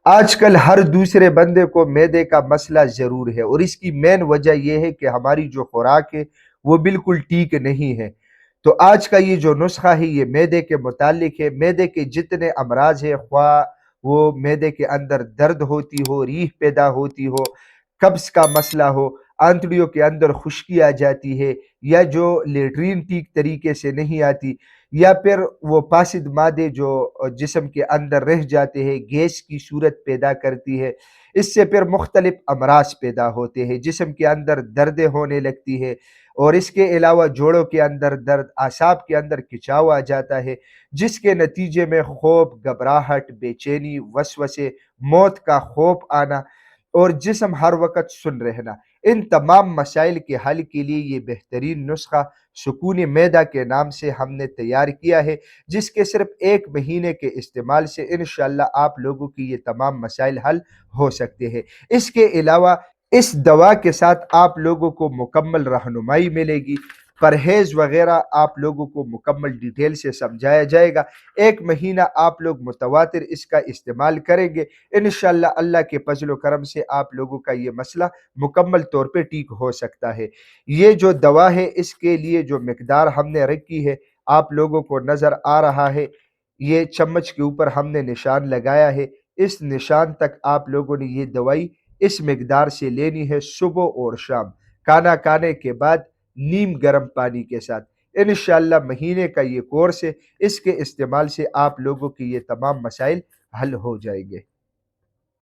آج کل ہر دوسرے بندے کو معدے کا مسئلہ ضرور ہے، اور اس کی مین وجہ یہ ہے کہ ہماری جو خوراک ہے وہ بالکل ٹھیک نہیں ہے۔ تو آج کا یہ جو نسخہ ہے یہ معدے کے متعلق ہے۔ معدے کے جتنے امراض ہیں، خواہ وہ معدے کے اندر درد ہوتی ہو، ریح پیدا ہوتی ہو، قبض کا مسئلہ ہو، آنتڑیوں کے اندر خشکی آ جاتی ہے، یا جو لیٹرین ٹھیک طریقے سے نہیں آتی، یا پھر وہ فاسد مادے جو جسم کے اندر رہ جاتے ہیں، گیس کی صورت پیدا کرتی ہے، اس سے پھر مختلف امراض پیدا ہوتے ہیں، جسم کے اندر دردیں ہونے لگتی ہے، اور اس کے علاوہ جوڑوں کے اندر درد، اعصاب کے اندر کھچاؤ آ جاتا ہے، جس کے نتیجے میں خوف، گھبراہٹ، بے چینی، وسوسے، موت کا خوف آنا، اور جسم ہر وقت سن رہنا۔ ان تمام مسائل کے حل کے لیے یہ بہترین نسخہ سکون معدہ کے نام سے ہم نے تیار کیا ہے، جس کے صرف 1 مہینے کے استعمال سے انشاءاللہ آپ لوگوں کی یہ تمام مسائل حل ہو سکتے ہیں۔ اس کے علاوہ اس دوا کے ساتھ آپ لوگوں کو مکمل رہنمائی ملے گی، پرہیز وغیرہ آپ لوگوں کو مکمل ڈیٹیل سے سمجھایا جائے گا۔ 1 مہینہ آپ لوگ متواتر اس کا استعمال کریں گے، انشاءاللہ اللہ کے فضل و کرم سے آپ لوگوں کا یہ مسئلہ مکمل طور پہ ٹھیک ہو سکتا ہے۔ یہ جو دوا ہے اس کے لیے جو مقدار ہم نے رکھی ہے آپ لوگوں کو نظر آ رہا ہے، یہ چمچ کے اوپر ہم نے نشان لگایا ہے، اس نشان تک آپ لوگوں نے یہ دوائی اس مقدار سے لینی ہے، صبح اور شام کھانا کھانے کے بعد نیم گرم پانی کے ساتھ۔ انشاءاللہ مہینے کا یہ کورس ہے، اس کے استعمال سے آپ لوگوں کی یہ تمام مسائل حل ہو جائیں گے۔